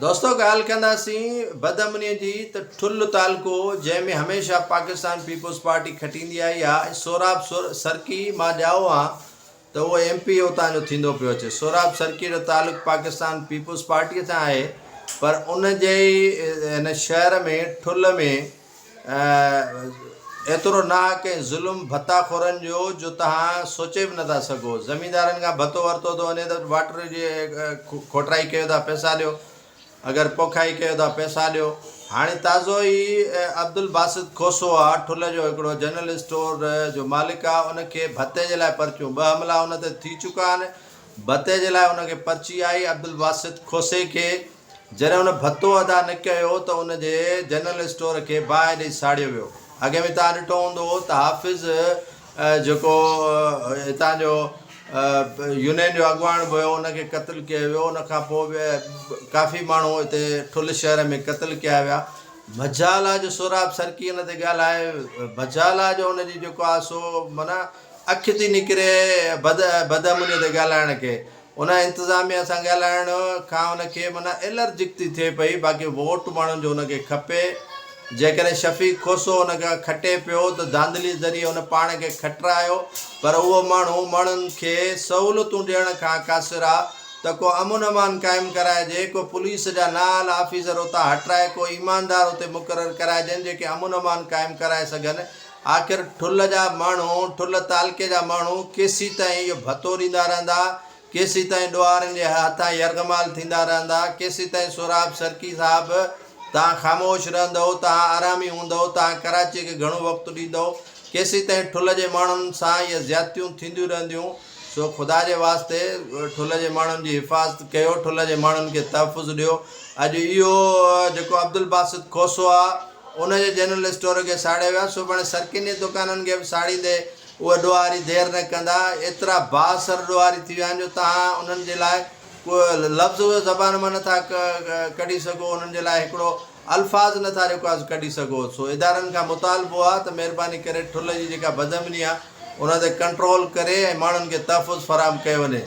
दोस्तों ॻाल्हि कंदासीं बदअमनी जी त ठुल्ह तालुको जंहिंमें हमेशह पाकिस्तान पीपुल्स पार्टी खटींदी आई आहे। सोराब सरकी मां ॼाओ आहे त उहो MP उतां जो थींदो पियो अचे। सोराब सरकी जो तालुक़ु पाकिस्तान पीपुल्स पार्टीअ सां आहे, पर उन जे हिन शहर में ठुल्ह में एतिरो ना कंहिं ज़ुल्म भत्ताखोरनि जो तव्हां सोचे बि नथा सघो। ज़मींदारनि खां भत्तो वरितो थो वञे त वाटर जी खोटराई कयो था पैसा ॾियो, अगर पोखाई कयो था पैसा ॾियो। हाणे ताज़ो ई अब्दुल बासित खोसो आहे, ठुल्ह जो हिकिड़ो जनरल स्टोर जो मालिक आहे, उनखे भत्ते जे लाइ पर्चियूं 2 हमला उन ते थी चुका आहिनि। भत्ते जे लाइ उनखे पर्ची आई अब्दुल बासित खोसे खे। जॾहिं उन भत्तो अदा न कयो त उन जे जनरल स्टोर खे बाहि ॾेई साड़ियो वियो। अॻे में तव्हां ॾिठो हूंदो त हाफ़िज़ जेको हितां जो यूनियन जो अॻुवाण बि हुयो, उनखे क़त्ल कयो वियो। उनखां पोइ काफ़ी माण्हू हिते ठुल्ह शहर में क़त्ल कया विया। मजाला जो सोराब सरकी हुन ते ॻाल्हाए, मजाला जो हुनजी जेको आहे सो माना अखि थी निकिरे बदअमनी ते ॻाल्हाइण खे। उन इंतिज़ामिया सां ॻाल्हाइण खां उनखे माना एलर्जिक थी थिए पई। बाक़ी वोट माण्हुनि जो उनखे खपे। जेकॾहिं शफ़ीक खोसो उनखां खटे पियो त धांधली ज़रिए उन पाण खे खटरायो, पर उहो माण्हुनि खे सहूलियतूं ॾियण खां क़ासिर आहे। त को अमन अमान क़ाइमु कराइजे, को पुलिस जा नाल ऑफिसर उतां हटाए, को ईमानदार उते मुक़ररु कराइजनि जेके अमन अमान क़ाइमु कराए सघनि। आख़िर ठुल्ह जा माण्हू, ठुल्ह तालुके जा माण्हू केसीं ताईं इहो भत्तो ॾींदा रहंदा, केसीं ताईं ॾुआरनि जे हथां यरगमाल थींदा रहंदा, केसीं ताईं सोराब सरकी साहिबु तव्हां ख़ामोश रहंदव, तव्हां आरामी हूंदव, तव्हां कराची खे घणो वक़्तु ॾींदव, केसीं ताईं ठुल्ह जे माण्हुनि सां इहे ज़्यादतियूं थींदियूं रहंदियूं। सो ख़ुदा जे वास्ते ठुल्ह जे माण्हुनि जी हिफ़ाज़त कयो, ठुल्ह जे माण्हुनि खे तहफ़ुज़ ॾियो। अॼु इहो जेको अब्दुल बासित खोसो आहे उनजे जनरल स्टोर खे साड़ियो वियो आहे, सुभाणे सरकियुनि जे दुकाननि खे बि साड़ींदे उहे ॾुआरी देरि न कंदा। एतिरा बासर ॾुआरी थी विया आहिनि जो तव्हां उन्हनि जे लाइ को लफ़्ज़ ज़बान मां नथा कढी सघो, उन्हनि जे लाइ हिकिड़ो अल्फाज़ नथा जेको आहे कढी सघो। सो इदारनि खां मुतालबो आहे त महिरबानी करे ठुल्ह जी जेका बदअमनी आहे उन ते कंट्रोल करे ऐं माण्हुनि खे तहफ़ुज़ फ़राहम कयो वञे।